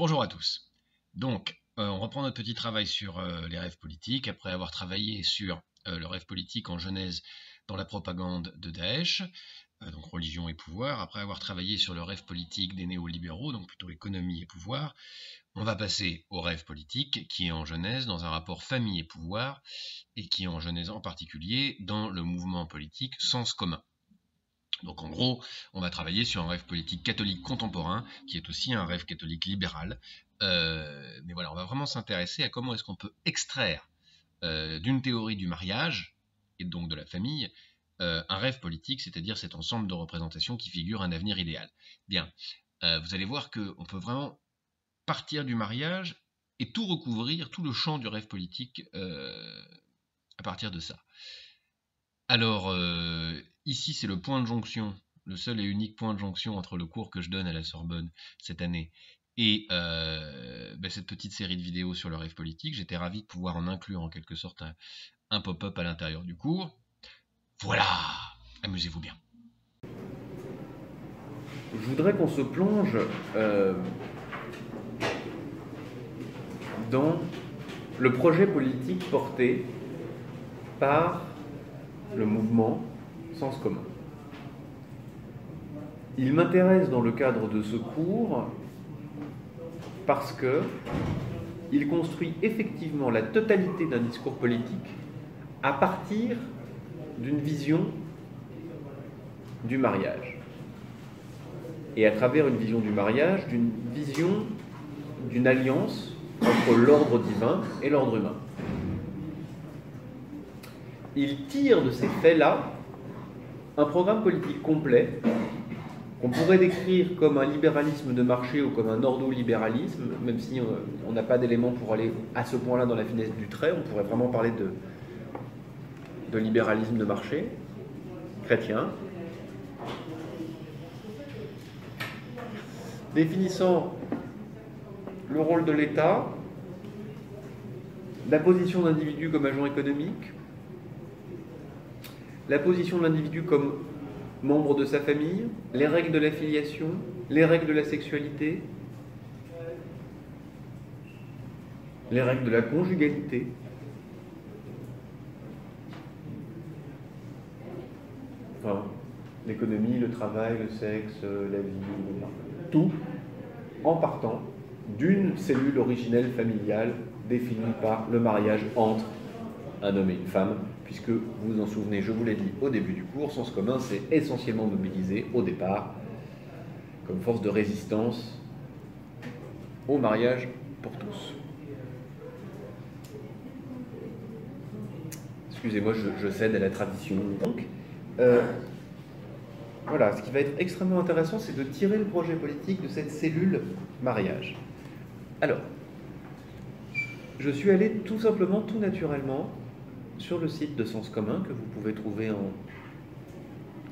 Bonjour à tous. Donc, on reprend notre petit travail sur les rêves politiques, après avoir travaillé sur le rêve politique en Genèse dans la propagande de Daesh, donc religion et pouvoir, après avoir travaillé sur le rêve politique des néolibéraux, donc plutôt économie et pouvoir, on va passer au rêve politique qui est en Genèse dans un rapport famille et pouvoir, et qui est en Genèse en particulier dans le mouvement politique Sens commun. Donc en gros, on va travailler sur un rêve politique catholique contemporain, qui est aussi un rêve catholique libéral. Mais voilà, on va vraiment s'intéresser à comment est-ce qu'on peut extraire d'une théorie du mariage, et donc de la famille, un rêve politique, c'est-à-dire cet ensemble de représentations qui figure un avenir idéal. Bien, vous allez voir qu'on peut vraiment partir du mariage et tout recouvrir, tout le champ du rêve politique à partir de ça. Alors, ici, c'est le point de jonction, le seul et unique point de jonction entre le cours que je donne à la Sorbonne cette année et cette petite série de vidéos sur le rêve politique. J'étais ravi de pouvoir en inclure en quelque sorte un pop-up à l'intérieur du cours. Voilà, amusez-vous bien. Je voudrais qu'on se plonge dans le projet politique porté par le mouvement Sens commun. Il m'intéresse dans le cadre de ce cours parce que il construit effectivement la totalité d'un discours politique à partir d'une vision du mariage. Et à travers une vision du mariage, d'une vision d'une alliance entre l'ordre divin et l'ordre humain. Il tire de ces faits-là un programme politique complet qu'on pourrait décrire comme un libéralisme de marché ou comme un ordolibéralisme, même si on n'a pas d'éléments pour aller à ce point-là dans la finesse du trait. On pourrait vraiment parler de libéralisme de marché chrétien, définissant le rôle de l'État, la position de l'individu comme agent économique, la position de l'individu comme membre de sa famille, les règles de la filiation, les règles de la sexualité, les règles de la conjugalité, enfin, l'économie, le travail, le sexe, la vie, tout en partant d'une cellule originelle familiale définie par le mariage entre un homme et une femme, puisque vous vous en souvenez, je vous l'ai dit au début du cours, Sens commun s'est essentiellement mobilisé au départ comme force de résistance au mariage pour tous. Excusez-moi, je cède à la tradition. Donc, voilà, ce qui va être extrêmement intéressant, c'est de tirer le projet politique de cette cellule mariage. Alors, je suis allé tout simplement, tout naturellement, sur le site de Sens commun, que vous pouvez trouver en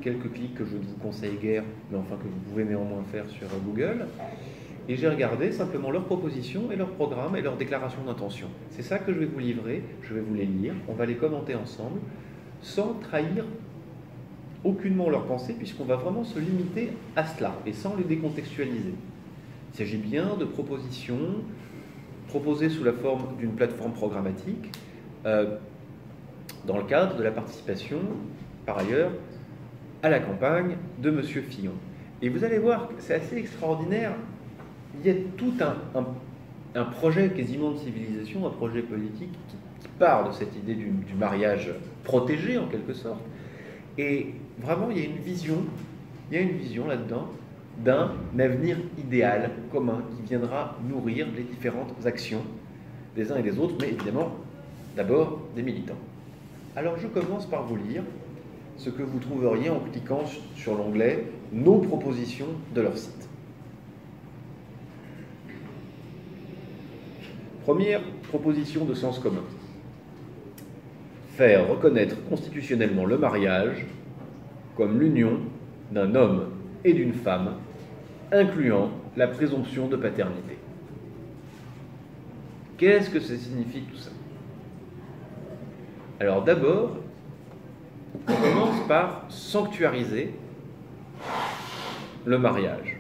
quelques clics que je ne vous conseille guère, mais enfin que vous pouvez néanmoins faire sur Google. Et j'ai regardé simplement leurs propositions et leurs programmes et leurs déclarations d'intention. C'est ça que je vais vous livrer, je vais vous les lire, on va les commenter ensemble, sans trahir aucunement leurs pensées, puisqu'on va vraiment se limiter à cela, et sans les décontextualiser. Il s'agit bien de propositions proposées sous la forme d'une plateforme programmatique, dans le cadre de la participation, par ailleurs, à la campagne de M. Fillon. Et vous allez voir que c'est assez extraordinaire. Il y a tout un projet quasiment de civilisation, un projet politique qui part de cette idée du mariage protégé, en quelque sorte. Et vraiment, il y a une vision là-dedans d'un avenir idéal commun qui viendra nourrir les différentes actions des uns et des autres, mais évidemment, d'abord des militants. Alors je commence par vous lire ce que vous trouveriez en cliquant sur l'onglet « Nos propositions » de leur site. Première proposition de Sens commun. Faire reconnaître constitutionnellement le mariage comme l'union d'un homme et d'une femme, incluant la présomption de paternité. Qu'est-ce que ça signifie tout ça? Alors d'abord, on commence par sanctuariser le mariage,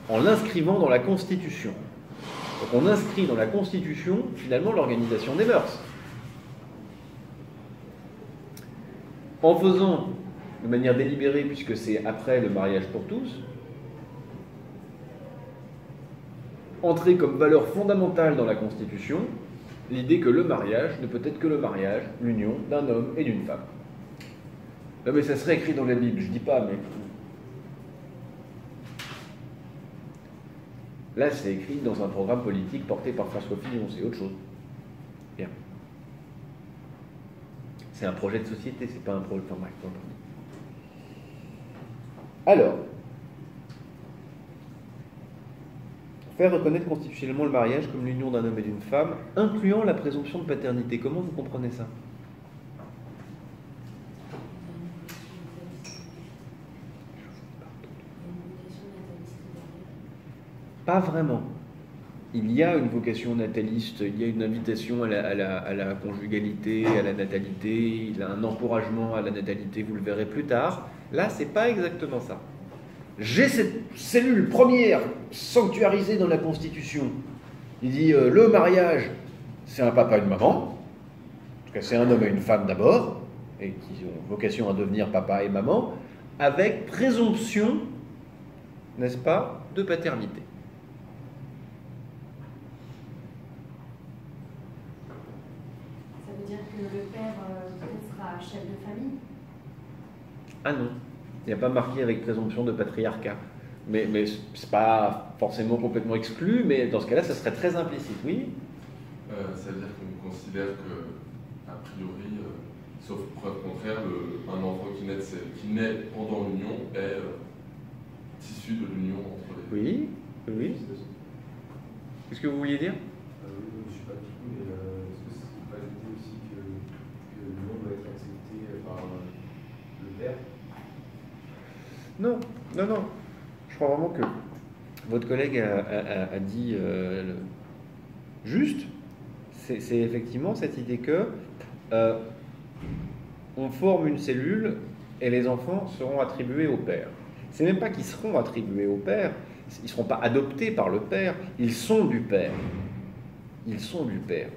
en l'inscrivant dans la Constitution. Donc on inscrit dans la Constitution, finalement, l'organisation des mœurs. En faisant, de manière délibérée, puisque c'est après le mariage pour tous, entrer comme valeur fondamentale dans la Constitution l'idée que le mariage ne peut être que le mariage, l'union d'un homme et d'une femme. Non mais ça serait écrit dans la Bible, je dis pas, mais... Là, c'est écrit dans un programme politique porté par François Fillon, c'est autre chose. Bien. C'est un projet de société, c'est pas un projet... Enfin bref, alors, faire reconnaître constitutionnellement le mariage comme l'union d'un homme et d'une femme, incluant la présomption de paternité. Comment vous comprenez ça? Pas vraiment. Il y a une vocation nataliste, il y a une invitation à la conjugalité, à la natalité, il y a un encouragement à la natalité, vous le verrez plus tard. Là, c'est pas exactement ça. J'ai cette cellule première sanctuarisée dans la Constitution. Il dit le mariage, c'est un papa et une maman. En tout cas, c'est un homme et une femme d'abord, et qui ont vocation à devenir papa et maman, avec présomption, n'est-ce pas, de paternité. Ça veut dire que le père peut-être sera chef de famille? Ah non. Il n'y a pas marqué avec présomption de patriarcat. Mais ce n'est pas forcément complètement exclu, mais dans ce cas-là, ça serait très implicite, oui. Ça veut dire qu'on considère que, a priori, sauf preuve contraire, un enfant qui naît pendant l'union est issu de l'union entre les... Oui, oui. Qu'est-ce que vous vouliez dire? Oui, je ne suis pas tout, mais est-ce que ce n'est pas l'idée aussi que l'union doit être acceptée par le père? Non, non, non. Je crois vraiment que votre collègue a dit juste. C'est effectivement cette idée que on forme une cellule et les enfants seront attribués au père. C'est même pas qu'ils seront attribués au père, ils ne seront pas adoptés par le père, ils sont du père. Ils sont du père.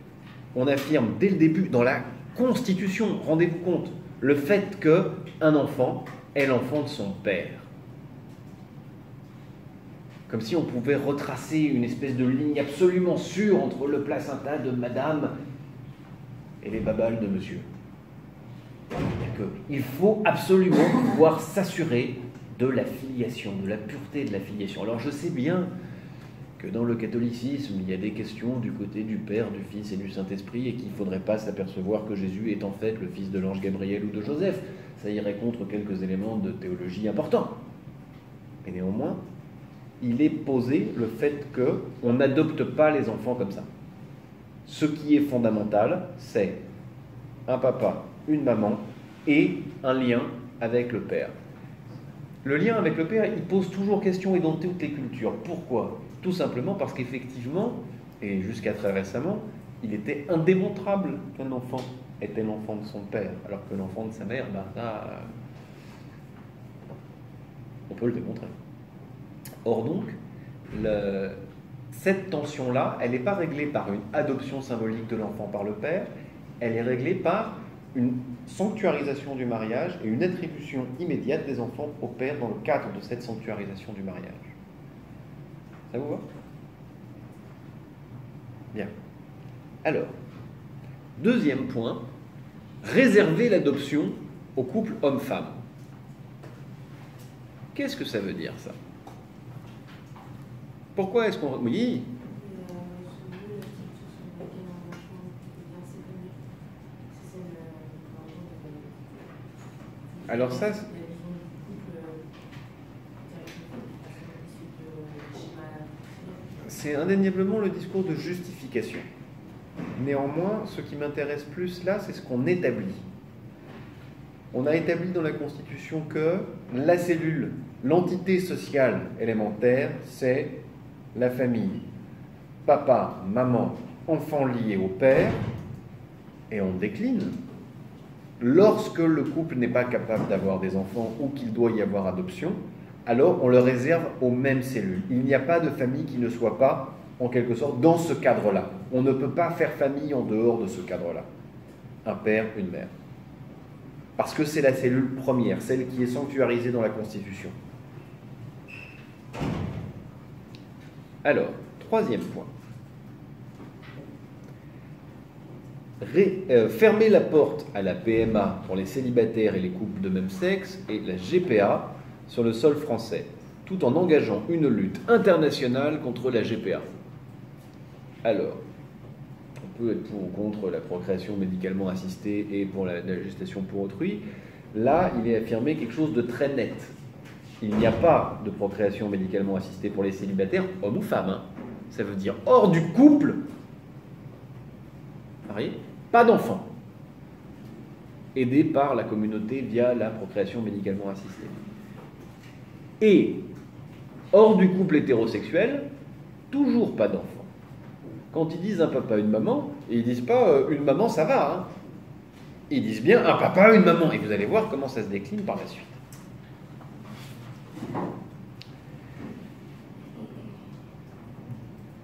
On affirme dès le début, dans la Constitution, rendez-vous compte, le fait qu'un enfant est l'enfant de son père. Comme si on pouvait retracer une espèce de ligne absolument sûre entre le placenta de madame et les babales de monsieur. Il faut absolument pouvoir s'assurer de la filiation, de la pureté de la filiation. Alors je sais bien que dans le catholicisme, il y a des questions du côté du Père, du Fils et du Saint-Esprit, et qu'il ne faudrait pas s'apercevoir que Jésus est en fait le fils de l'ange Gabriel ou de Joseph. Ça irait contre quelques éléments de théologie importants. Mais néanmoins, il est posé le fait qu'on n'adopte pas les enfants comme ça. Ce qui est fondamental, c'est un papa, une maman et un lien avec le père. Le lien avec le père, il pose toujours question et dans toutes les cultures. Pourquoi ? Tout simplement parce qu'effectivement, et jusqu'à très récemment, il était indémontrable qu'un enfant était l'enfant de son père, alors que l'enfant de sa mère, on peut le démontrer. Or donc, cette tension-là, elle n'est pas réglée par une adoption symbolique de l'enfant par le père, elle est réglée par une sanctuarisation du mariage et une attribution immédiate des enfants au père dans le cadre de cette sanctuarisation du mariage. Ça vous va ? Bien. Alors, deuxième point, réserver l'adoption au couple homme-femme. Qu'est-ce que ça veut dire, ça ? Pourquoi est-ce qu'on... Oui. Alors ça... C'est indéniablement le discours de justification. Néanmoins, ce qui m'intéresse plus là, c'est ce qu'on établit. On a établi dans la Constitution que la cellule, l'entité sociale élémentaire, c'est la famille. Papa, maman, enfant lié au père, et on décline. Lorsque le couple n'est pas capable d'avoir des enfants ou qu'il doit y avoir adoption, alors on le réserve aux mêmes cellules. Il n'y a pas de famille qui ne soit pas en quelque sorte, dans ce cadre-là. On ne peut pas faire famille en dehors de ce cadre-là. Un père, une mère. Parce que c'est la cellule première, celle qui est sanctuarisée dans la Constitution. Alors, troisième point. Fermer la porte à la PMA pour les célibataires et les couples de même sexe et la GPA sur le sol français, tout en engageant une lutte internationale contre la GPA. Alors, on peut être pour ou contre la procréation médicalement assistée et pour la gestation pour autrui. Là, il est affirmé quelque chose de très net. Il n'y a pas de procréation médicalement assistée pour les célibataires, hommes ou femmes. Hein. Ça veut dire hors du couple, marié, pas d'enfants, aidés par la communauté via la procréation médicalement assistée. Et hors du couple hétérosexuel, toujours pas d'enfants. Quand ils disent un papa, une maman, ils disent pas une maman, ça va. Hein. Ils disent bien un papa, une maman. Et vous allez voir comment ça se décline par la suite.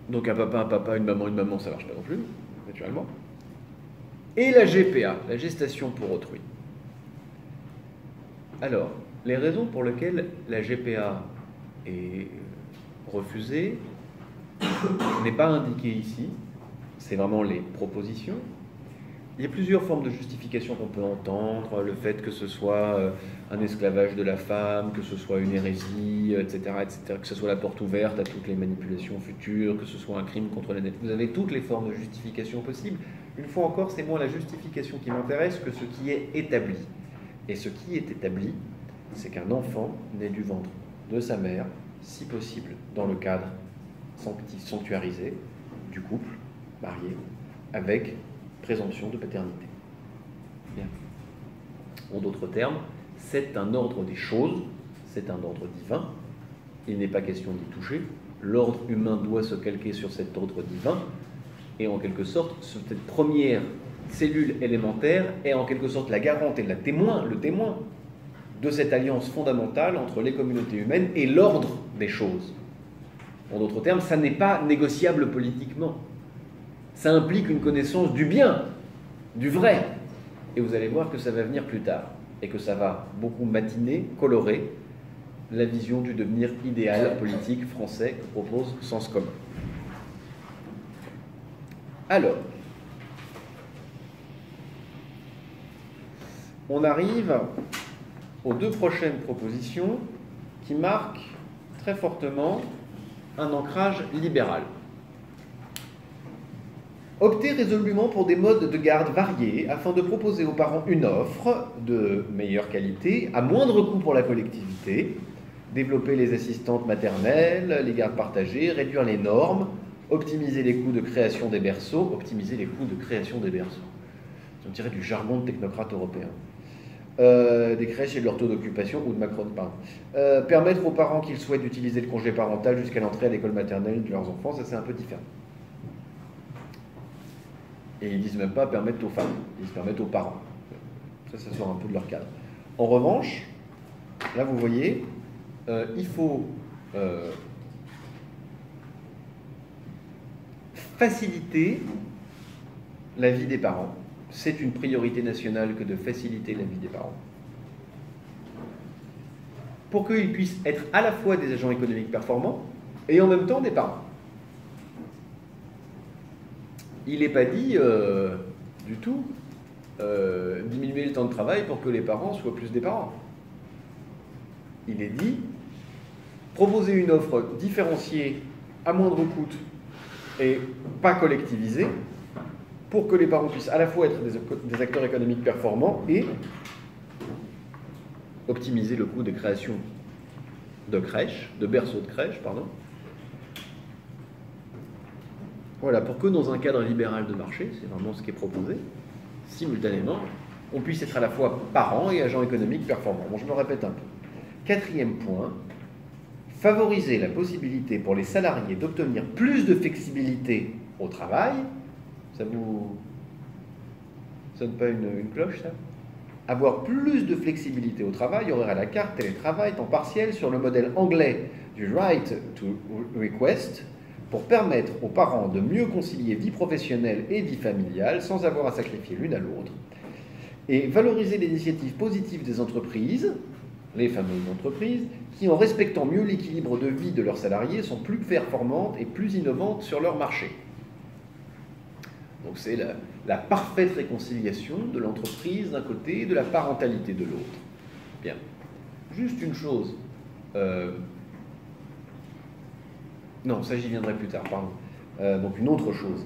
Donc un papa, une maman, ça marche pas non plus, naturellement. Et la GPA, la gestation pour autrui. Alors, les raisons pour lesquelles la GPA est refusée n'est pas indiquée ici, c'est vraiment les propositions. Il y a plusieurs formes de justification qu'on peut entendre, le fait que ce soit un esclavage de la femme, que ce soit une hérésie, etc., que ce soit la porte ouverte à toutes les manipulations futures, que ce soit un crime contre la nature. Vous avez toutes les formes de justification possibles. Une fois encore, c'est moins la justification qui m'intéresse que ce qui est établi. Et ce qui est établi, c'est qu'un enfant naît du ventre de sa mère, si possible dans le cadre sanctuarisé du couple marié, avec présomption de paternité. Bien. En d'autres termes, c'est un ordre des choses, c'est un ordre divin, il n'est pas question d'y toucher, l'ordre humain doit se calquer sur cet ordre divin, et en quelque sorte, cette première cellule élémentaire est en quelque sorte la garante et le témoin de cette alliance fondamentale entre les communautés humaines et l'ordre des choses. En d'autres termes, ça n'est pas négociable politiquement. Ça implique une connaissance du bien, du vrai. Et vous allez voir que ça va venir plus tard. Et que ça va beaucoup matiner, colorer la vision du devenir idéal politique français que propose Sens commun. Alors, on arrive aux deux prochaines propositions qui marquent très fortement un ancrage libéral. Opter résolument pour des modes de garde variés afin de proposer aux parents une offre de meilleure qualité, à moindre coût pour la collectivité, développer les assistantes maternelles, les gardes partagées, réduire les normes, optimiser les coûts de création des berceaux, on dirait du jargon de technocrate européen. Des crèches et de leur taux d'occupation, ou de Macron, pardon. Permettre aux parents qu'ils souhaitent d'utiliser le congé parental jusqu'à l'entrée à l'école maternelle de leurs enfants, ça c'est un peu différent. Et ils disent même pas permettre aux femmes, ils disent permettre aux parents. Ça sort un peu de leur cadre. En revanche, là vous voyez, il faut faciliter la vie des parents. C'est une priorité nationale que de faciliter la vie des parents. Pour qu'ils puissent être à la fois des agents économiques performants et en même temps des parents. Il n'est pas dit du tout diminuer le temps de travail pour que les parents soient plus des parents. Il est dit proposer une offre différenciée à moindre coût et pas collectivisée pour que les parents puissent à la fois être des acteurs économiques performants et optimiser le coût de création de crèches, de berceaux de crèches, pardon. Voilà, pour que dans un cadre libéral de marché, c'est vraiment ce qui est proposé, simultanément, on puisse être à la fois parents et agents économiques performants. Bon, je me répète un peu. Quatrième point, favoriser la possibilité pour les salariés d'obtenir plus de flexibilité au travail. Ça vous sonne pas une cloche, ça? Avoir plus de flexibilité au travail, horaire à la carte, télétravail, temps partiel, sur le modèle anglais du right to request, pour permettre aux parents de mieux concilier vie professionnelle et vie familiale sans avoir à sacrifier l'une à l'autre, et valoriser l'initiative positive des entreprises, les fameuses entreprises, qui, en respectant mieux l'équilibre de vie de leurs salariés, sont plus performantes et plus innovantes sur leur marché. Donc c'est la parfaite réconciliation de l'entreprise d'un côté et de la parentalité de l'autre. Bien. Juste une chose. Non, ça j'y viendrai plus tard, pardon. Donc une autre chose.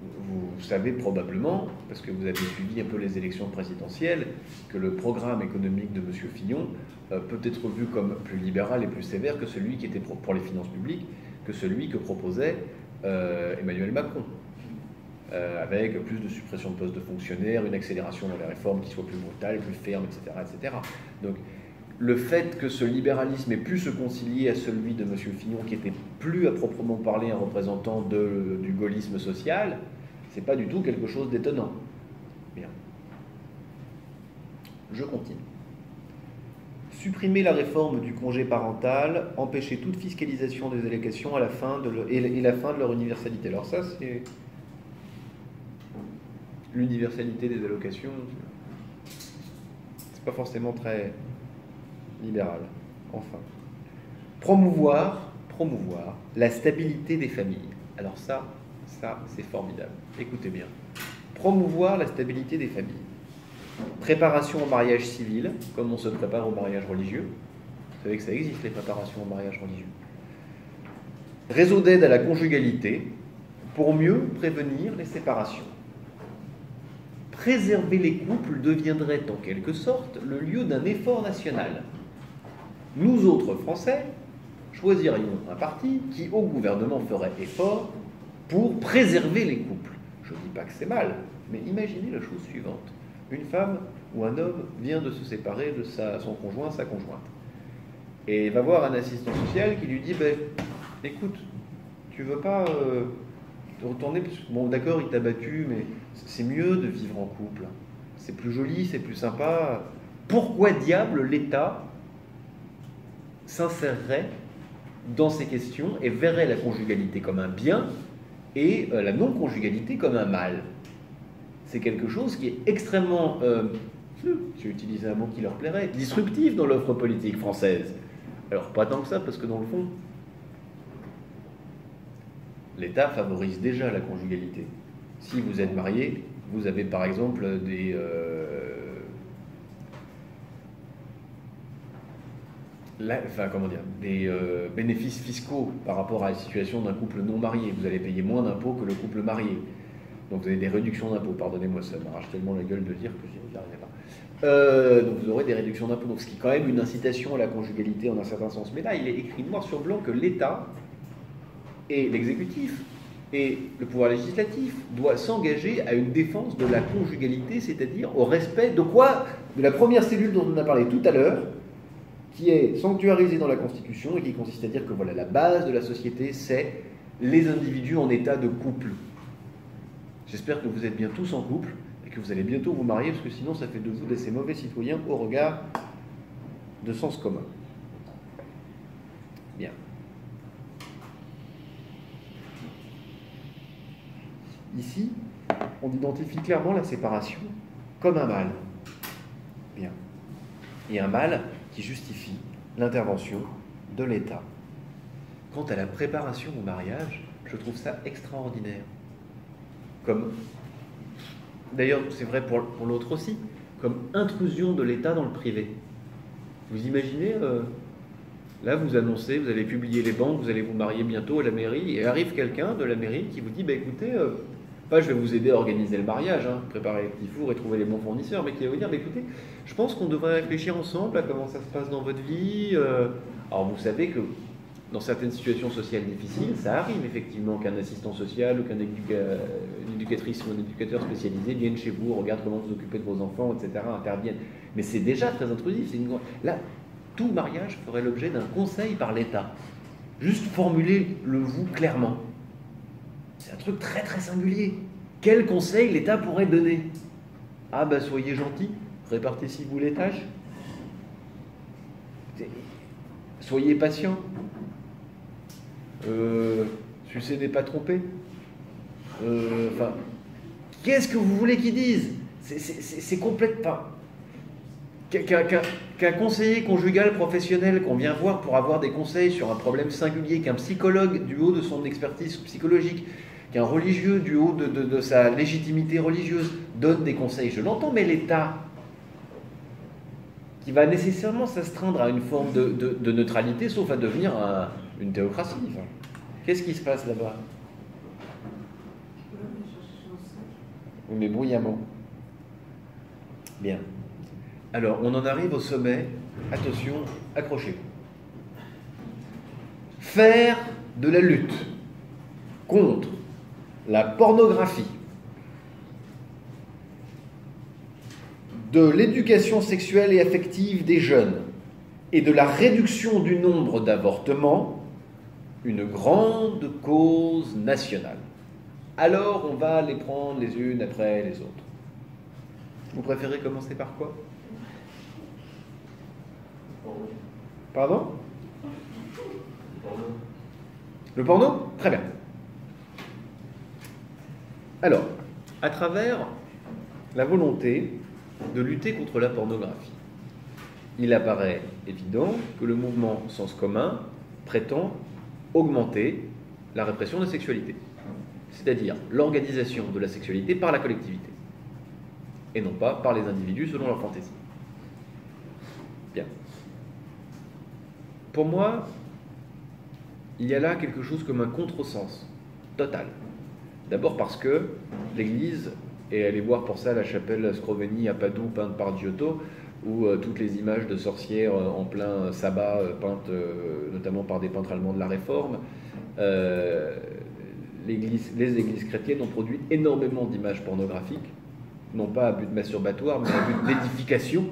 Vous savez probablement, parce que vous avez suivi un peu les élections présidentielles, que le programme économique de M. Fillon peut être vu comme plus libéral et plus sévère que celui qui était pour les finances publiques, que celui que proposait Emmanuel Macron, avec plus de suppression de postes de fonctionnaires, une accélération dans les réformes qui soit plus brutale, plus ferme, etc., etc. Donc, le fait que ce libéralisme ait pu se concilier à celui de M. Fillon, qui était plus à proprement parler un représentant du gaullisme social, c'est pas du tout quelque chose d'étonnant. Bien. Je continue. Supprimer la réforme du congé parental, empêcher toute fiscalisation des allocations à la fin et la fin de leur universalité. Alors ça, c'est l'universalité des allocations. C'est pas forcément très libéral. Enfin. Promouvoir la stabilité des familles. Alors ça c'est formidable. Écoutez bien. Promouvoir la stabilité des familles. Préparation au mariage civil, comme on se prépare au mariage religieux. Vous savez que ça existe, les préparations au mariage religieux. Réseau d'aide à la conjugalité, pour mieux prévenir les séparations. Préserver les couples deviendrait en quelque sorte le lieu d'un effort national. Nous autres Français choisirions un parti qui, au gouvernement, ferait effort pour préserver les couples. Je ne dis pas que c'est mal, mais imaginez la chose suivante. Une femme ou un homme vient de se séparer de son conjoint, sa conjointe. Et va voir un assistant social qui lui dit écoute, tu veux pas te retourner, bon d'accord, il t'a battu, mais c'est mieux de vivre en couple. C'est plus joli, c'est plus sympa. Pourquoi diable l'État s'insérerait dans ces questions et verrait la conjugalité comme un bien et la non-conjugalité comme un mal? C'est quelque chose qui est extrêmement, j'ai utilisé un mot qui leur plairait, disruptif dans l'offre politique française. Alors pas tant que ça, parce que dans le fond, l'État favorise déjà la conjugalité. Si vous êtes marié, vous avez par exemple des bénéfices fiscaux par rapport à la situation d'un couple non marié. Vous allez payer moins d'impôts que le couple marié. Donc vous avez des réductions d'impôts. Pardonnez-moi, ça m'arrache tellement la gueule de dire que j'y arriverai pas. Donc vous aurez des réductions d'impôts. Donc ce qui est quand même une incitation à la conjugalité en un certain sens. Mais là, il est écrit noir sur blanc que l'État et l'exécutif et le pouvoir législatif doit s'engager à une défense de la conjugalité, c'est-à-dire au respect de quoi? De la première cellule dont on a parlé tout à l'heure, qui est sanctuarisée dans la Constitution et qui consiste à dire que voilà, la base de la société, c'est les individus en état de couple. J'espère que vous êtes bien tous en couple et que vous allez bientôt vous marier, parce que sinon ça fait de vous des mauvais citoyens au regard de sens commun. Bien. Ici, on identifie clairement la séparation comme un mal. Bien. Et un mal qui justifie l'intervention de l'État. Quant à la préparation au mariage, je trouve ça extraordinaire. Comme, d'ailleurs, c'est vrai pour l'autre aussi, comme intrusion de l'État dans le privé. Vous imaginez, là vous annoncez, vous allez publier les banques, vous allez vous marier bientôt à la mairie, et arrive quelqu'un de la mairie qui vous dit, écoutez, pas je vais vous aider à organiser le mariage, préparer les petits fours et trouver les bons fournisseurs, mais qui va vous dire, écoutez, je pense qu'on devrait réfléchir ensemble à comment ça se passe dans votre vie. Alors vous savez que dans certaines situations sociales difficiles, ça arrive effectivement qu'un assistant social ou qu'une éducatrice ou un éducateur spécialisé vienne chez vous, regarde comment vous occupez de vos enfants, etc., intervienne. Mais c'est déjà très intrusif. Là, tout mariage ferait l'objet d'un conseil par l'État. Juste formuler le vous clairement. C'est un truc très très singulier. Quel conseil l'État pourrait donner? Ah soyez gentil, répartissez-vous les tâches. Soyez patient. Sucer n'est pas tromper. Enfin, qu'est-ce que vous voulez qu'ils disent? C'est complètement... Qu'un conseiller conjugal professionnel qu'on vient voir pour avoir des conseils sur un problème singulier, qu'un psychologue du haut de son expertise psychologique, qu'un religieux du haut de sa légitimité religieuse donne des conseils, je l'entends, mais l'État, qui va nécessairement s'astreindre à une forme de neutralité, sauf à devenir une théocratie. Enfin, qu'est-ce qui se passe là-bas? Oui, mais bruyamment. Bien. Alors, on en arrive au sommet. Attention, accrochez-vous. Faire de la lutte contre la pornographie, de l'éducation sexuelle et affective des jeunes et de la réduction du nombre d'avortements une grande cause nationale. Alors, on va les prendre les unes après les autres. Vous préférez commencer par quoi? Pardon? Le porno? Très bien. Alors, à travers la volonté de lutter contre la pornographie, il apparaît évident que le mouvement Sens commun prétend augmenter la répression de la sexualité, c'est-à-dire l'organisation de la sexualité par la collectivité, et non pas par les individus selon leur fantaisie. Bien. Pour moi, il y a là quelque chose comme un contresens total. D'abord parce que l'Église, et allez voir pour ça la chapelle Scrovegni à Padoue, peinte par Giotto, où toutes les images de sorcières en plein sabbat, peintes notamment par des peintres allemands de la Réforme, les églises chrétiennes ont produit énormément d'images pornographiques, non pas à but masturbatoire, mais à but d'édification,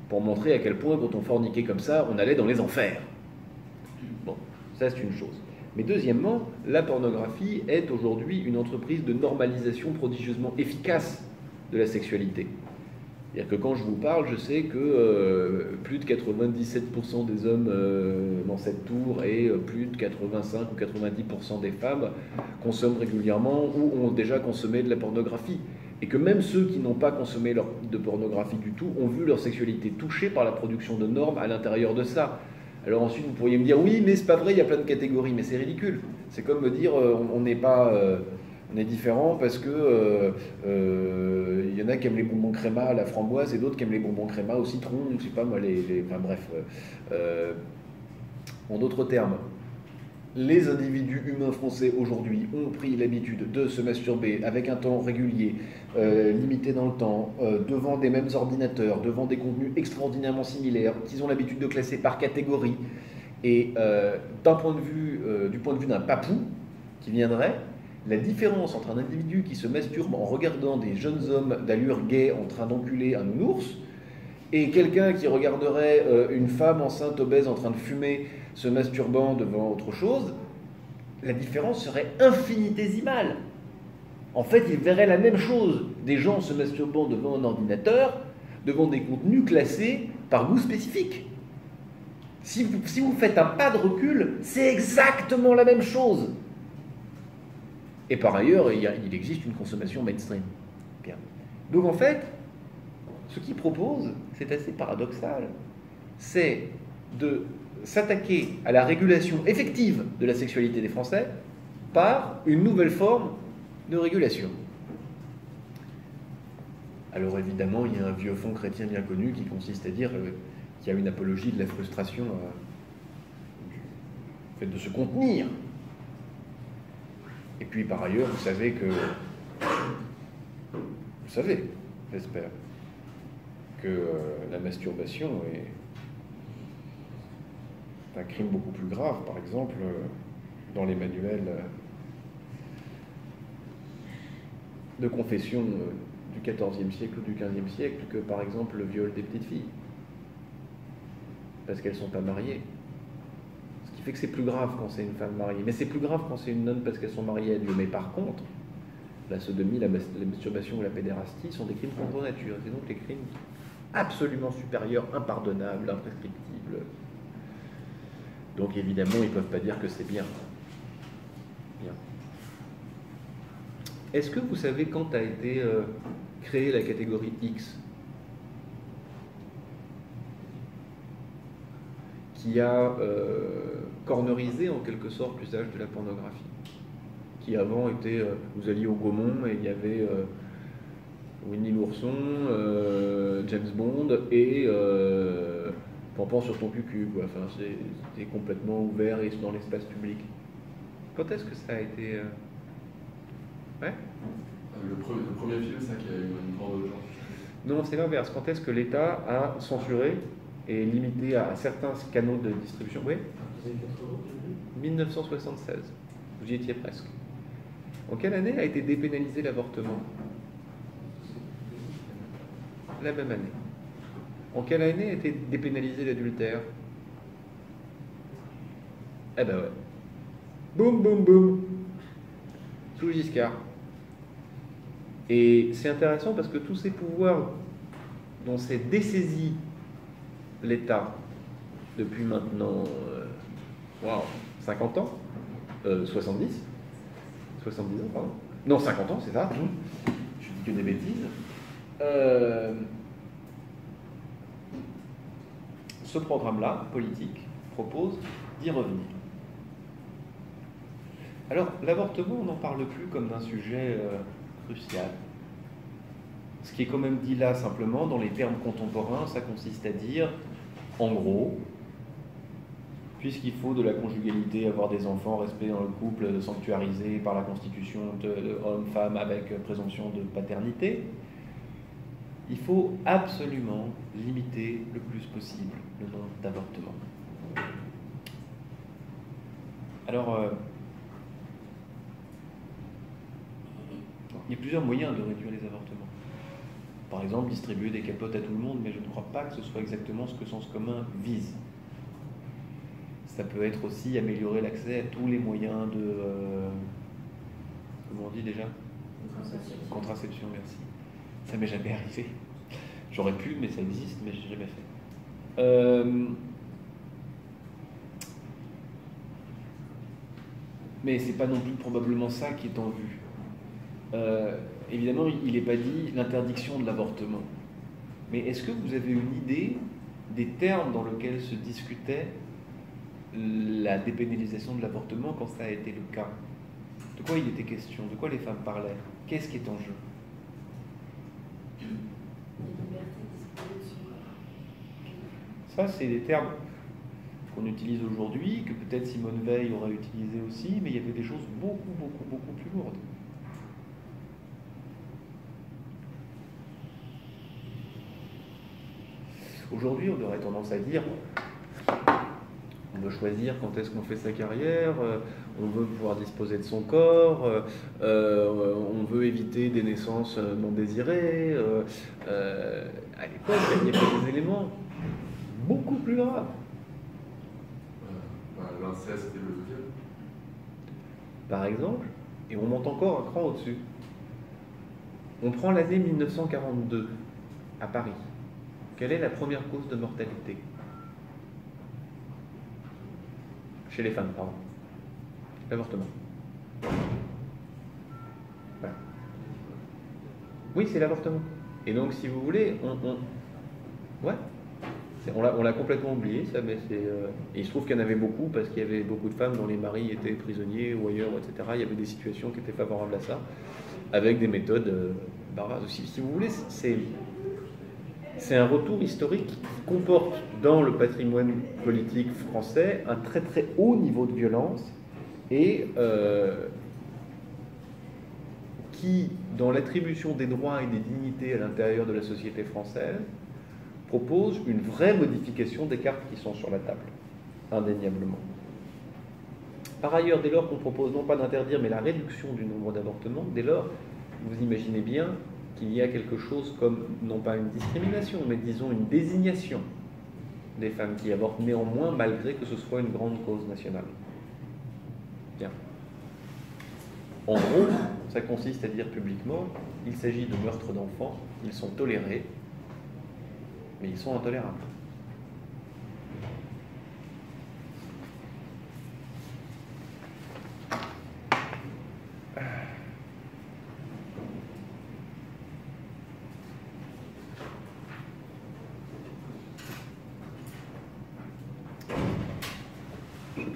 pour montrer à quel point, quand on forniquait comme ça, on allait dans les enfers. Bon, ça c'est une chose. Mais deuxièmement, la pornographie est aujourd'hui une entreprise de normalisation prodigieusement efficace de la sexualité. C'est-à-dire que quand je vous parle, je sais que plus de 97% des hommes dans cette tour et plus de 85 ou 90% des femmes consomment régulièrement ou ont déjà consommé de la pornographie. Et que même ceux qui n'ont pas consommé de pornographie du tout ont vu leur sexualité touchée par la production de normes à l'intérieur de ça. Alors ensuite, vous pourriez me dire, oui, mais c'est pas vrai, il y a plein de catégories, mais c'est ridicule. C'est comme me dire, on n'est pas... on est différent parce que y en a qui aiment les bonbons créma à la framboise et d'autres qui aiment les bonbons créma au citron, je sais pas moi, enfin bref. En d'autres termes, les individus humains français aujourd'hui ont pris l'habitude de se masturber avec un temps régulier, limité dans le temps, devant des mêmes ordinateurs, devant des contenus extraordinairement similaires, qu'ils ont l'habitude de classer par catégorie. Et du point de vue d'un papou qui viendrait, la différence entre un individu qui se masturbe en regardant des jeunes hommes d'allure gay en train d'enculer un nounours et quelqu'un qui regarderait une femme enceinte obèse en train de fumer se masturbant devant autre chose, la différence serait infinitésimale. En fait, il verrait la même chose, des gens se masturbant devant un ordinateur, devant des contenus classés par goût spécifique. Si vous faites un pas de recul, c'est exactement la même chose. Et par ailleurs, il existe une consommation mainstream. Bien. Donc en fait, ce qu'il propose, c'est assez paradoxal, c'est de s'attaquer à la régulation effective de la sexualité des Français par une nouvelle forme de régulation. Alors évidemment, il y a un vieux fond chrétien bien connu qui consiste à dire qu'il y a une apologie de la frustration, du fait de se contenir. Et puis par ailleurs, vous savez, j'espère, que la masturbation est un crime beaucoup plus grave, par exemple, dans les manuels de confession du XIVe siècle ou du XVe siècle, que par exemple le viol des petites filles, parce qu'elles ne sont pas mariées. Ce qui fait que c'est plus grave quand c'est une femme mariée. Mais c'est plus grave quand c'est une nonne parce qu'elles sont mariées à Dieu. Mais par contre, la sodomie, la masturbation ou la pédérastie sont des crimes contre nature. C'est donc des crimes absolument supérieurs, impardonnables, imprescriptibles. Donc évidemment, ils ne peuvent pas dire que c'est bien. Est-ce que vous savez quand a été créée la catégorie X, qui a cornerisé en quelque sorte l'usage de la pornographie, qui avant était, vous alliez au Gaumont et il y avait Winnie l'ourson, James Bond et Pampan sur ton cucu, quoi. Enfin, c'est complètement ouvert et dans l'espace public. Quand est-ce que ça a été ouais? Le premier film, c'est ça qui a eu une grande audience. Non, c'est l'inverse. Quand est-ce que l'État a censuré et limité à certains canaux de distribution? Oui, 1976. Vous y étiez presque. En quelle année a été dépénalisé l'avortement? La même année. En quelle année a été dépénalisé l'adultère? Eh ben ouais. Boum, boum, boum. Sous Giscard. Et c'est intéressant parce que tous ces pouvoirs dont s'est dessaisi l'État depuis maintenant 50 ans, 70 ans, pardon. Non, 50 ans, c'est ça. Je dis que des bêtises. Ce programme-là, politique, propose d'y revenir. Alors, l'avortement, on n'en parle plus comme d'un sujet crucial. Ce qui est quand même dit là, simplement, dans les termes contemporains, ça consiste à dire, en gros, puisqu'il faut de la conjugalité, avoir des enfants, respect dans le couple, sanctuarisé par la constitution de homme-femme avec présomption de paternité, il faut absolument limiter le plus possible le nombre d'avortements. Alors, il y a plusieurs moyens de réduire les avortements. Par exemple, distribuer des capotes à tout le monde, mais je ne crois pas que ce soit exactement ce que Sens commun vise. Ça peut être aussi améliorer l'accès à tous les moyens de... comment on dit déjà? Contraception, merci. Ça m'est jamais arrivé. J'aurais pu, mais ça existe, mais je n'ai jamais fait. Mais c'est pas non plus probablement ça qui est en vue. Évidemment, il n'est pas dit l'interdiction de l'avortement. Mais est-ce que vous avez une idée des termes dans lesquels se discutait la dépénalisation de l'avortement quand ça a été le cas? De quoi il était question? De quoi les femmes parlaient? Qu'est-ce qui est en jeu? Ça, c'est des termes qu'on utilise aujourd'hui, que peut-être Simone Veil aurait utilisé aussi, mais il y avait des choses beaucoup plus lourdes. Aujourd'hui, on aurait tendance à dire on veut choisir quand est-ce qu'on fait sa carrière, on veut pouvoir disposer de son corps, on veut éviter des naissances non désirées. À l'époque, il y avait des éléments beaucoup plus graves. L'inceste et le viol. Par exemple, et on monte encore un cran au-dessus. On prend l'année 1942 à Paris. Quelle est la première cause de mortalité? Chez les femmes, pardon. L'avortement. Voilà. Oui, c'est l'avortement. Et donc, si vous voulez, ouais, on l'a complètement oublié, ça, mais c'est. Et il se trouve qu'il y en avait beaucoup, parce qu'il y avait beaucoup de femmes dont les maris étaient prisonniers ou ailleurs, etc. Il y avait des situations qui étaient favorables à ça, avec des méthodes barbares aussi. Si vous voulez, c'est un retour historique qui comporte dans le patrimoine politique français un très très haut niveau de violence et qui, dans l'attribution des droits et des dignités à l'intérieur de la société française, propose une vraie modification des cartes qui sont sur la table, indéniablement. Par ailleurs, dès lors qu'on propose non pas d'interdire, mais la réduction du nombre d'avortements, dès lors, vous imaginez bien qu'il y a quelque chose comme, non pas une discrimination, mais disons une désignation des femmes qui avortent néanmoins, malgré que ce soit une grande cause nationale. Bien. En gros, ça consiste à dire publiquement, il s'agit de meurtres d'enfants, ils sont tolérés, mais ils sont intolérables.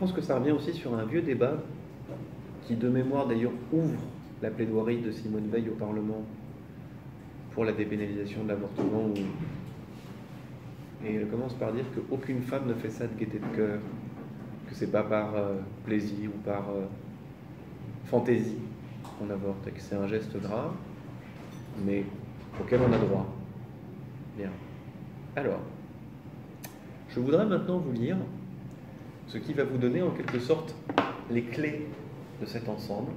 pense que ça revient aussi sur un vieux débat qui, de mémoire d'ailleurs, ouvre la plaidoirie de Simone Veil au Parlement pour la dépénalisation de l'avortement. Et elle commence par dire qu'aucune femme ne fait ça de gaieté de cœur, que c'est pas par plaisir ou par fantaisie qu'on avorte, et que c'est un geste grave, mais auquel on a droit. Bien. Alors, je voudrais maintenant vous lire ce qui va vous donner en quelque sorte les clés de cet ensemble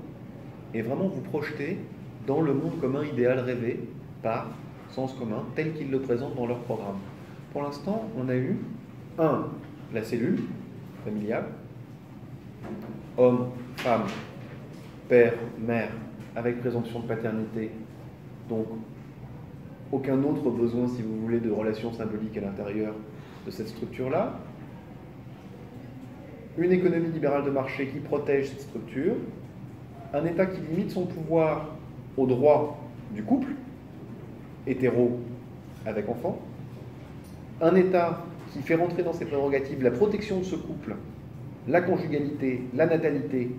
et vraiment vous projeter dans le monde commun idéal rêvé par Sens commun, tel qu'ils le présentent dans leur programme. Pour l'instant, on a eu la cellule familiale, homme, femme, père, mère, avec présomption de paternité, donc aucun autre besoin, si vous voulez, de relations symboliques à l'intérieur de cette structure-là. Une économie libérale de marché qui protège cette structure, un État qui limite son pouvoir au droit du couple, hétéro avec enfant, un État qui fait rentrer dans ses prérogatives la protection de ce couple, la conjugalité, la natalité,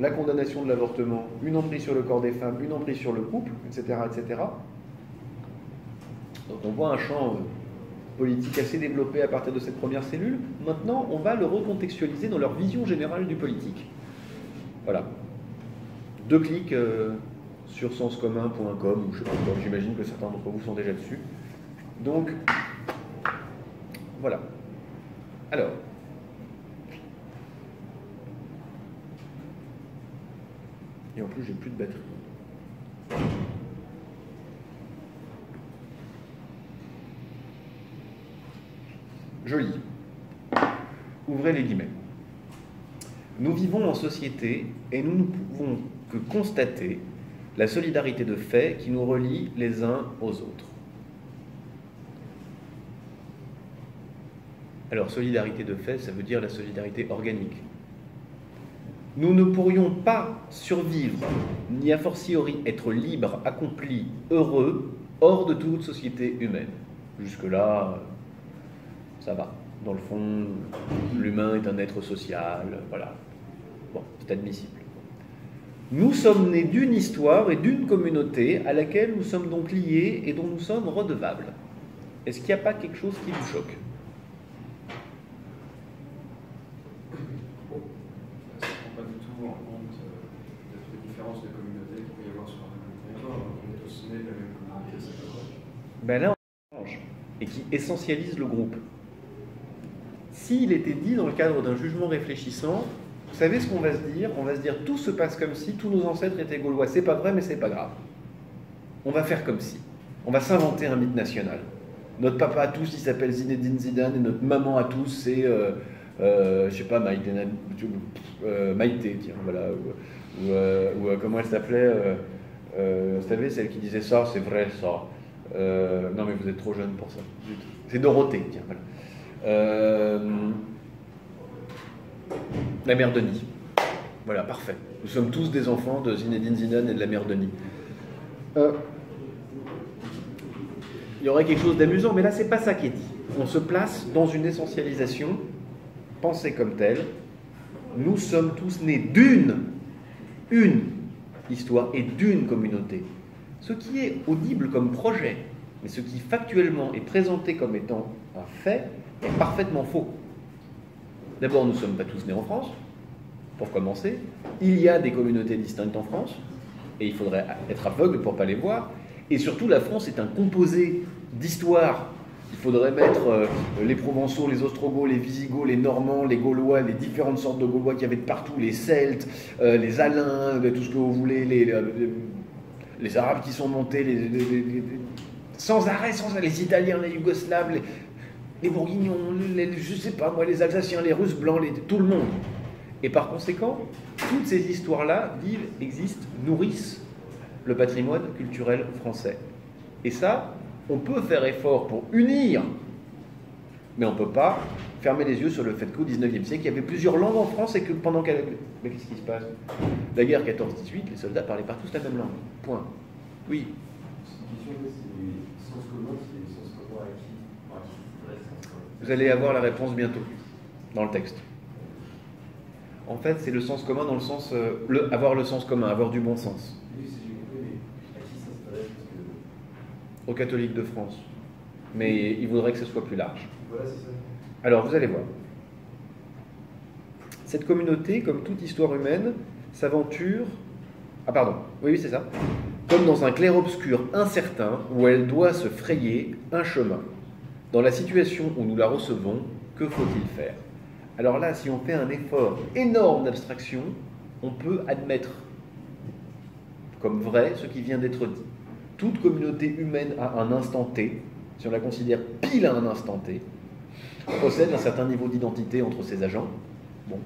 la condamnation de l'avortement, une emprise sur le corps des femmes, une emprise sur le couple, etc., etc. Donc on voit un champ politique assez développé à partir de cette première cellule. Maintenant, on va le recontextualiser dans leur vision générale du politique. Voilà. 2 clics sur senscommun.com, ou je sais pas quoi, j'imagine que certains d'entre vous sont déjà dessus. Donc, voilà. Alors, et en plus, j'ai plus de batterie. Je lis. Ouvrez les guillemets. Nous vivons en société et nous ne pouvons que constater la solidarité de fait qui nous relie les uns aux autres. Alors, solidarité de fait, ça veut dire la solidarité organique. Nous ne pourrions pas survivre, ni a fortiori être libres, accomplis, heureux, hors de toute société humaine. Jusque-là, ça va. Dans le fond, l'humain est un être social, voilà. Bon, c'est admissible. Nous sommes nés d'une histoire et d'une communauté à laquelle nous sommes donc liés et dont nous sommes redevables. Est-ce qu'il n'y a pas quelque chose qui vous choque ? Ça ne prend pas du tout en compte peut-être les différences de communauté qu'il peut y avoir sur un même territoire. On est tous nés de la même communauté, c'est pas vrai. Ben là, on change, et qui essentialise le groupe. S'il était dit dans le cadre d'un jugement réfléchissant, vous savez ce qu'on va se dire ? On va se dire tout se passe comme si tous nos ancêtres étaient gaulois. C'est pas vrai, mais c'est pas grave. On va faire comme si. On va s'inventer un mythe national. Notre papa à tous, il s'appelle Zinedine Zidane, et notre maman à tous, c'est, je sais pas, Maïté, tiens, voilà. Ou comment elle s'appelait vous savez, celle qui disait ça, c'est vrai, ça. Non, mais vous êtes trop jeune pour ça. C'est Dorothée, tiens, voilà. La mère Denis. Voilà, parfait. Nous sommes tous des enfants de Zinedine Zidane et de la mère Denis. Il y aurait quelque chose d'amusant, mais là, c'est pas ça qui est dit. On se place dans une essentialisation, pensée comme telle. Nous sommes tous nés d'une histoire et d'une communauté. Ce qui est audible comme projet, mais ce qui factuellement est présenté comme étant un fait, est parfaitement faux. D'abord, nous ne sommes pas tous nés en France, pour commencer. Il y a des communautés distinctes en France, et il faudrait être aveugle pour ne pas les voir. Et surtout, la France est un composé d'histoires. Il faudrait mettre les Provençaux, les Ostrogoths, les Visigoths, les Normands, les Gaulois, les différentes sortes de Gaulois qu'il y avait de partout, les Celtes, les Alains, tout ce que vous voulez, les Arabes qui sont montés, sans arrêt, les Italiens, les Yougoslaves, les Bourguignons, je sais pas moi, les Alsaciens, les Russes blancs, tout le monde. Et par conséquent, toutes ces histoires-là vivent, existent, nourrissent le patrimoine culturel français. Et ça, on peut faire effort pour unir, mais on ne peut pas fermer les yeux sur le fait qu'au XIXe siècle, il y avait plusieurs langues en France et que pendant qu'elle... Mais qu'est-ce qui se passe ? La guerre 14-18, les soldats parlaient pas tous la même langue. Point. Oui. C'est une question, c'est sens commun, c'est sens commun à qui s'adresse sens commun. Vous allez avoir la réponse bientôt, dans le texte. En fait, c'est le sens commun dans le sens... avoir le sens commun, avoir du bon sens. Oui, si j'ai compris, mais à qui ça s'adresse parce que... Aux catholiques de France. Mais il voudrait que ce soit plus large. Voilà, c'est ça. Alors, vous allez voir. Cette communauté, comme toute histoire humaine, s'aventure... Ah pardon, oui, c'est ça. Comme dans un clair-obscur incertain où elle doit se frayer un chemin. Dans la situation où nous la recevons, que faut-il faire? Alors là, si on fait un effort énorme d'abstraction, on peut admettre comme vrai ce qui vient d'être dit. Toute communauté humaine à un instant T, si on la considère pile à un instant T, possède un certain niveau d'identité entre ses agents. Bon.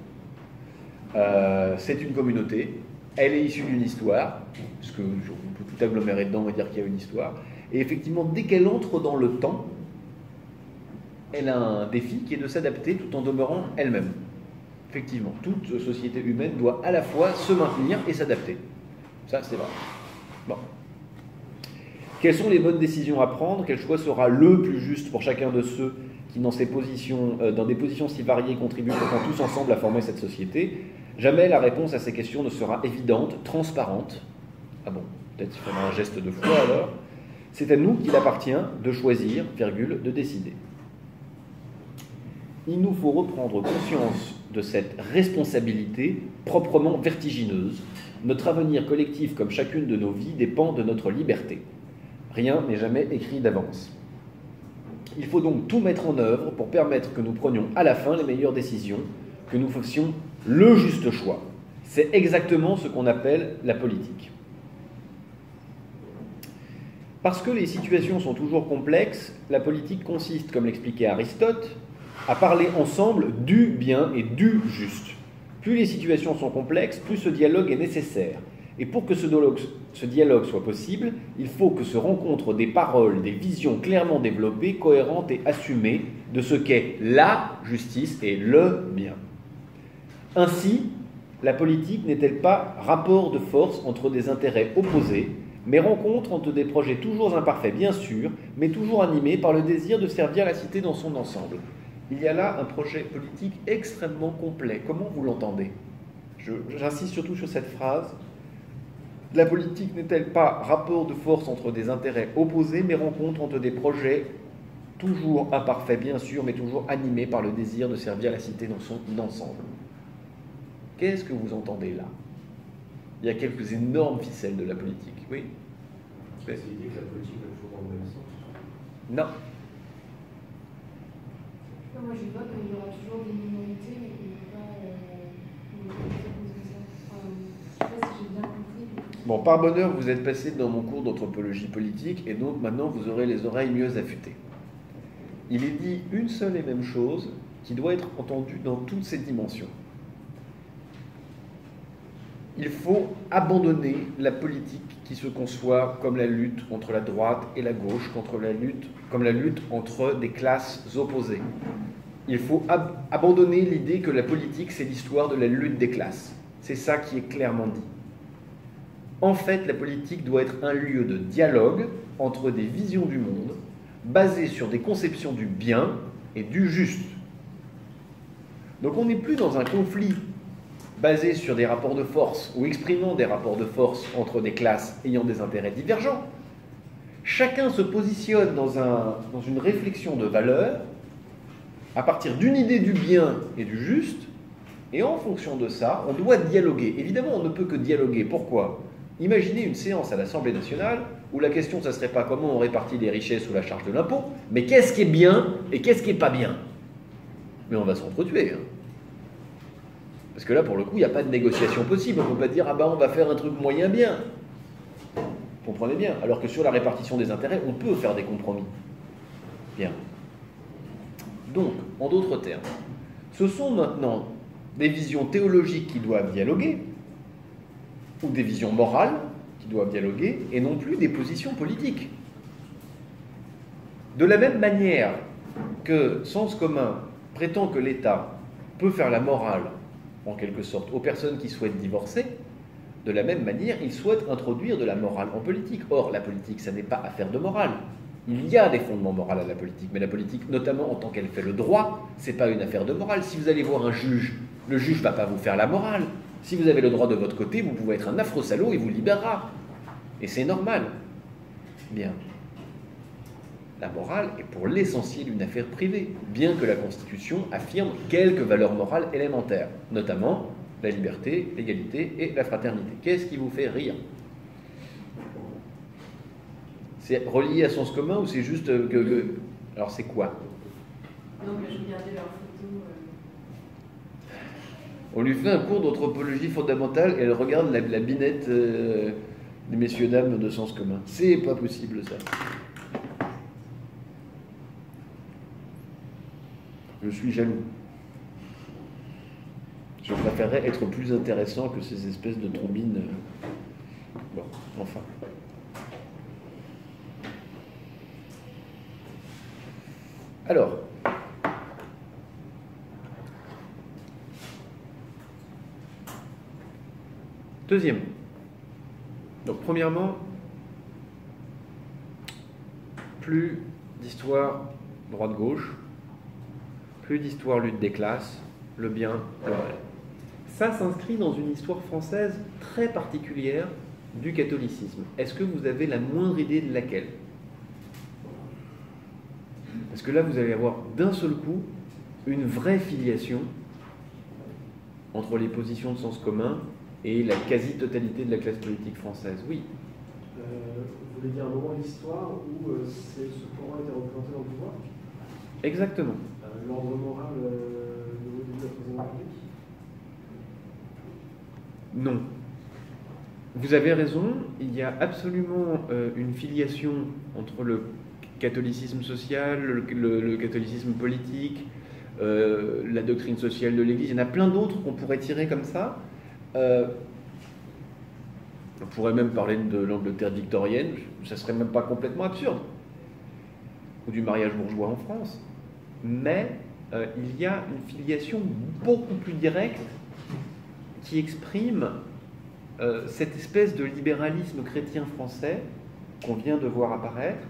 C'est une communauté, elle est issue d'une histoire, puisque on peut tout agglomérer dedans et dire qu'il y a une histoire, et effectivement, dès qu'elle entre dans le temps, elle a un défi qui est de s'adapter tout en demeurant elle-même. Effectivement, toute société humaine doit à la fois se maintenir et s'adapter. Ça, c'est vrai. Bon. Quelles sont les bonnes décisions à prendre? Quel choix sera le plus juste pour chacun de ceux qui, dans des positions si variées, contribuent pourtant tous ensemble à former cette société? Jamais la réponse à ces questions ne sera évidente, transparente. Ah bon, peut-être qu'il faudra un geste de foi alors. C'est à nous qu'il appartient de choisir, de décider. Il nous faut reprendre conscience de cette responsabilité proprement vertigineuse. Notre avenir collectif, comme chacune de nos vies, dépend de notre liberté. Rien n'est jamais écrit d'avance. Il faut donc tout mettre en œuvre pour permettre que nous prenions à la fin les meilleures décisions, que nous fassions le juste choix. C'est exactement ce qu'on appelle la politique. Parce que les situations sont toujours complexes, la politique consiste, comme l'expliquait Aristote, à parler ensemble du bien et du juste. Plus les situations sont complexes, plus ce dialogue est nécessaire. Et pour que ce dialogue soit possible, il faut que se rencontrent des paroles, des visions clairement développées, cohérentes et assumées de ce qu'est la justice et le bien. Ainsi, la politique n'est-elle pas rapport de force entre des intérêts opposés, mais rencontre entre des projets toujours imparfaits, bien sûr, mais toujours animés par le désir de servir la cité dans son ensemble. Il y a là un projet politique extrêmement complet. Comment vous l'entendez? J'insiste surtout sur cette phrase. La politique n'est-elle pas rapport de force entre des intérêts opposés, mais rencontre entre des projets toujours imparfaits, bien sûr, mais toujours animés par le désir de servir la cité dans son ensemble? Qu'est-ce que vous entendez là? Il y a quelques énormes ficelles de la politique, oui. C'est l'idée que la politique va toujours dans le même sens. Non. Moi, je vois qu'il y aura toujours des minorités, mais qu'il n'y a pas une majorité comme ça. Je ne sais pas si j'ai bien compris. Bon, par bonheur, vous êtes passé dans mon cours d'anthropologie politique, et donc maintenant vous aurez les oreilles mieux affûtées. Il est dit une seule et même chose qui doit être entendue dans toutes ses dimensions. Il faut abandonner la politique qui se conçoit comme la lutte entre la droite et la gauche, comme la lutte entre des classes opposées. Il faut abandonner l'idée que la politique, c'est l'histoire de la lutte des classes. C'est ça qui est clairement dit. En fait, la politique doit être un lieu de dialogue entre des visions du monde, basées sur des conceptions du bien et du juste. Donc on n'est plus dans un conflit basé sur des rapports de force ou exprimant des rapports de force entre des classes ayant des intérêts divergents. Chacun se positionne dans une réflexion de valeurs à partir d'une idée du bien et du juste, et en fonction de ça, on doit dialoguer. Évidemment, on ne peut que dialoguer. Pourquoi? Imaginez une séance à l'Assemblée nationale où la question, ça ne serait pas comment on répartit les richesses ou la charge de l'impôt, mais qu'est-ce qui est bien et qu'est-ce qui n'est pas bien. Mais on va s'entretuer, hein. Parce que là, pour le coup, il n'y a pas de négociation possible. On ne peut pas dire, ah ben, on va faire un truc moyen bien. Vous comprenez bien. Alors que sur la répartition des intérêts, on peut faire des compromis. Bien. Donc, en d'autres termes, ce sont maintenant des visions théologiques qui doivent dialoguer, ou des visions morales qui doivent dialoguer, et non plus des positions politiques. De la même manière que Sens commun prétend que l'État peut faire la morale, en quelque sorte, aux personnes qui souhaitent divorcer, de la même manière, il souhaite introduire de la morale en politique. Or, la politique, ça n'est pas affaire de morale. Il y a des fondements moraux à la politique, mais la politique, notamment en tant qu'elle fait le droit, c'est pas une affaire de morale. Si vous allez voir un juge, Le juge ne va pas vous faire la morale. Si vous avez le droit de votre côté, vous pouvez être un affreux salaud et vous libérera. Et c'est normal. Bien. La morale est pour l'essentiel une affaire privée, bien que la Constitution affirme quelques valeurs morales élémentaires, notamment la liberté, l'égalité et la fraternité. Qu'est-ce qui vous fait rire? C'est relié à sens commun ou c'est juste que... Alors c'est quoi? Non, mais je regardais leurs photos. On lui fait un cours d'anthropologie fondamentale et elle regarde la binette des messieurs-dames de sens commun. C'est pas possible, ça. Je suis jaloux. Je préférerais être plus intéressant que ces espèces de trombines. Bon, enfin. Alors, deuxièmement, donc premièrement, plus d'histoire droite-gauche, plus d'histoire lutte des classes, le bien, le mal. Ça s'inscrit dans une histoire française très particulière du catholicisme. Est-ce que vous avez la moindre idée de laquelle? Parce que là, vous allez avoir d'un seul coup une vraie filiation entre les positions de sens commun et la quasi-totalité de la classe politique française. Oui. Vous voulez dire un moment de l'histoire où ce courant était représenté dans le pouvoir? Exactement. L'ordre moral au début de la Présidente République? Non. Vous avez raison, il y a absolument une filiation entre le catholicisme social, le catholicisme politique, la doctrine sociale de l'Église. Il y en a plein d'autres qu'on pourrait tirer comme ça. On pourrait même parler de l'Angleterre victorienne, ça serait même pas complètement absurde. Ou du mariage bourgeois en France. Mais il y a une filiation beaucoup plus directe qui exprime cette espèce de libéralisme chrétien français qu'on vient de voir apparaître,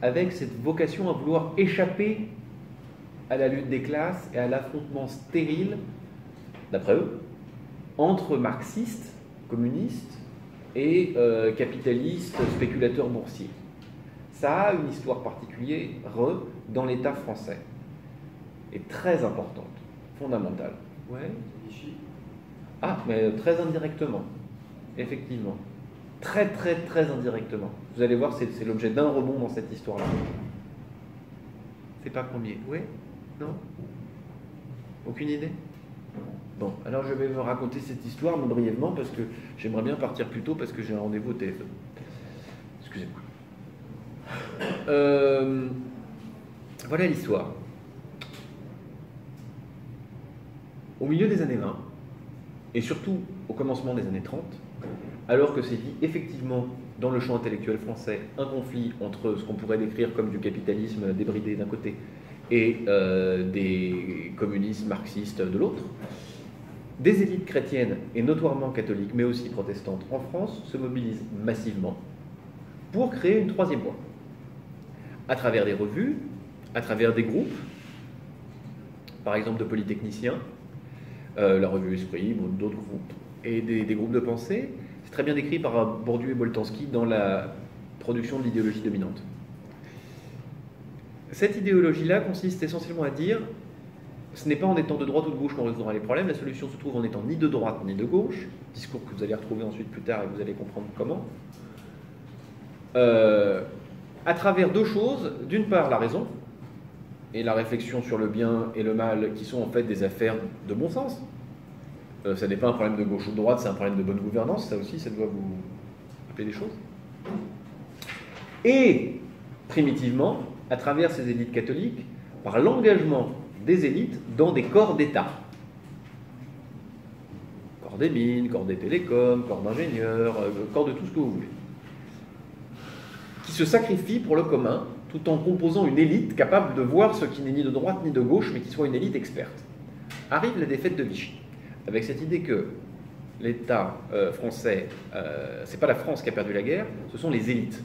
avec cette vocation à vouloir échapper à la lutte des classes et à l'affrontement stérile, d'après eux, entre marxistes, communistes et capitalistes, spéculateurs boursiers. Ça a une histoire particulière dans l'État français, et très importante, fondamentale. Ouais. Ah, mais très indirectement, effectivement. Très, très, très indirectement. Vous allez voir, c'est l'objet d'un rebond dans cette histoire-là. C'est pas premier. Oui? Non? Aucune idée? Bon, alors je vais vous raconter cette histoire, mais brièvement, parce que j'aimerais bien partir plus tôt, parce que j'ai un rendez-vous au TF1. Excusez-moi. Voilà l'histoire. Au milieu des années 20, et surtout au commencement des années 30, alors que sévit effectivement dans le champ intellectuel français un conflit entre ce qu'on pourrait décrire comme du capitalisme débridé d'un côté et des communistes marxistes de l'autre, des élites chrétiennes et notoirement catholiques, mais aussi protestantes en France, se mobilisent massivement pour créer une troisième voie, à travers des revues, à travers des groupes, par exemple de polytechniciens, la revue Esprit, d'autres groupes, et des groupes de pensée. C'est très bien décrit par Bourdieu et Boltanski dans la production de l'idéologie dominante. Cette idéologie-là consiste essentiellement à dire ce n'est pas en étant de droite ou de gauche qu'on résoudra les problèmes, la solution se trouve en étant ni de droite ni de gauche, discours que vous allez retrouver ensuite plus tard et vous allez comprendre comment, à travers deux choses. D'une part, la raison et la réflexion sur le bien et le mal, qui sont en fait des affaires de bon sens. Ça n'est pas un problème de gauche ou de droite, c'est un problème de bonne gouvernance, ça aussi, ça doit vous rappeler des choses. Et, primitivement, à travers ces élites catholiques, par l'engagement des élites dans des corps d'État. Corps des mines, corps des télécoms, corps d'ingénieurs, corps de tout ce que vous voulez. Qui se sacrifient pour le commun, tout en composant une élite capable de voir ce qui n'est ni de droite ni de gauche, mais qui soit une élite experte. Arrive la défaite de Vichy, avec cette idée que l'État français, c'est pas la France qui a perdu la guerre, ce sont les élites.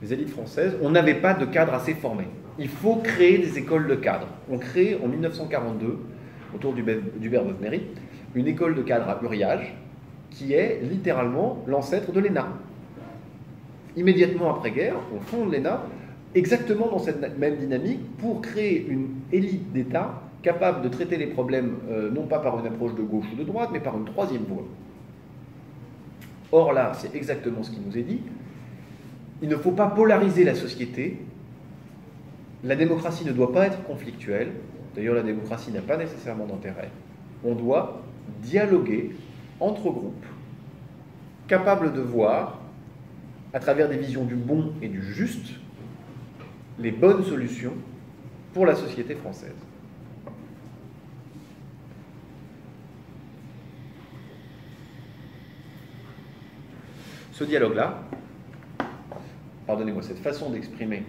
Les élites françaises, on n'avait pas de cadre assez formé. il faut créer des écoles de cadres. On crée en 1942, autour d'Hubert Beuve-Méry, une école de cadres à Uriage, qui est littéralement l'ancêtre de l'ENA. Immédiatement après-guerre, on fonde l'ENA, exactement dans cette même dynamique, pour créer une élite d'État capable de traiter les problèmes, non pas par une approche de gauche ou de droite, mais par une troisième voie. Or là, c'est exactement ce qui nous est dit. Il ne faut pas polariser la société. La démocratie ne doit pas être conflictuelle. D'ailleurs, la démocratie n'a pas nécessairement d'intérêt. On doit dialoguer entre groupes, capables de voir, à travers des visions du bon et du juste, les bonnes solutions pour la société française. Ce dialogue-là, pardonnez-moi, cette façon d'exprimer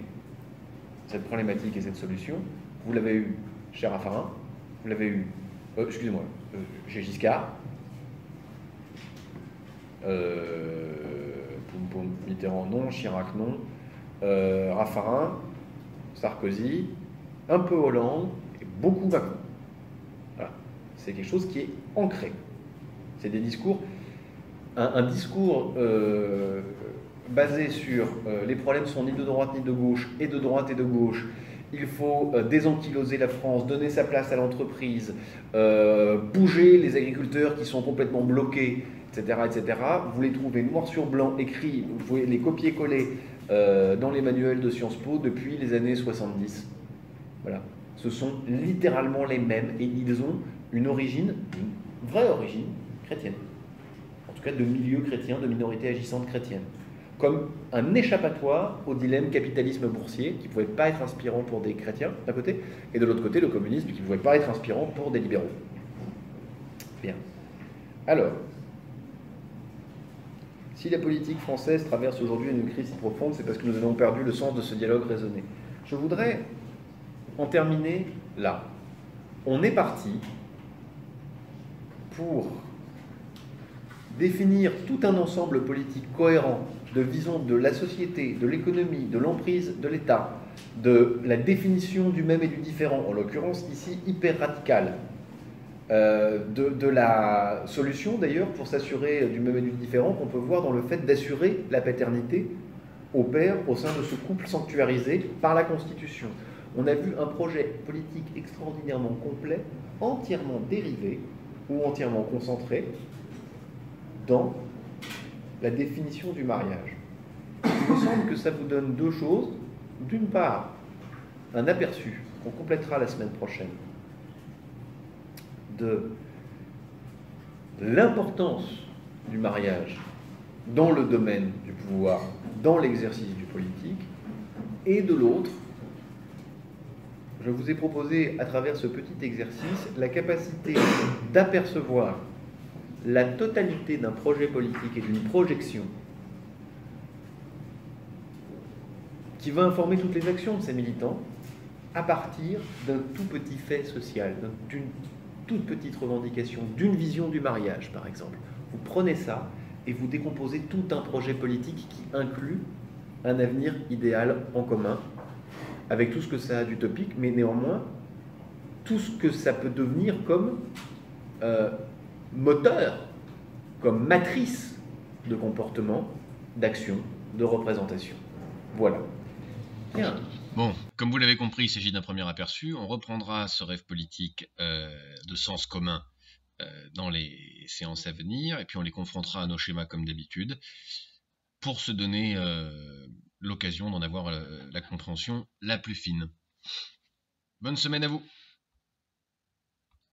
cette problématique et cette solution, vous l'avez eu chez Raffarin, vous l'avez eu, excusez-moi, chez Giscard, Mitterrand non, Chirac non, Raffarin, Sarkozy, un peu Hollande et beaucoup Macron. Voilà. C'est quelque chose qui est ancré. C'est des discours, un discours basé sur les problèmes sont ni de droite ni de gauche, et de droite et de gauche. Il faut désankyloser la France, donner sa place à l'entreprise, bouger les agriculteurs qui sont complètement bloqués, etc., etc. Vous les trouvez noir sur blanc, écrits, vous pouvez les copier-coller dans les manuels de Sciences Po depuis les années 70. Voilà. Ce sont littéralement les mêmes, et ils ont une origine, une vraie origine chrétienne. En tout cas de milieu chrétien, de minorité agissante chrétienne. Comme un échappatoire au dilemme capitalisme boursier, qui ne pouvait pas être inspirant pour des chrétiens, d'un côté, et de l'autre côté, le communisme, qui ne pouvait pas être inspirant pour des libéraux. Bien. Alors, si la politique française traverse aujourd'hui une crise si profonde, c'est parce que nous avons perdu le sens de ce dialogue raisonné. Je voudrais en terminer là. On est parti pour définir tout un ensemble politique cohérent de vision de la société, de l'économie, de l'emprise de l'État, de la définition du même et du différent, en l'occurrence ici hyper radicale, de la solution d'ailleurs pour s'assurer du même et du différent qu'on peut voir dans le fait d'assurer la paternité au père au sein de ce couple sanctuarisé par la Constitution. On a vu un projet politique extraordinairement complet, entièrement dérivé ou entièrement concentré dans la définition du mariage. Il me semble que ça vous donne deux choses. D'une part, un aperçu qu'on complétera la semaine prochaine de l'importance du mariage dans le domaine du pouvoir, dans l'exercice du politique, et de l'autre, je vous ai proposé à travers ce petit exercice la capacité d'apercevoir la totalité d'un projet politique et d'une projection qui va informer toutes les actions de ces militants à partir d'un tout petit fait social, d'une toute petite revendication, d'une vision du mariage, par exemple. Vous prenez ça et vous décomposez tout un projet politique qui inclut un avenir idéal en commun, avec tout ce que ça a d'utopique, mais néanmoins, tout ce que ça peut devenir comme moteur, comme matrice de comportement, d'action, de représentation. Voilà. Bien. Bon, comme vous l'avez compris, il s'agit d'un premier aperçu. On reprendra ce rêve politique de sens commun dans les séances à venir, et puis on les confrontera à nos schémas comme d'habitude, pour se donner l'occasion d'en avoir la compréhension la plus fine. Bonne semaine à vous.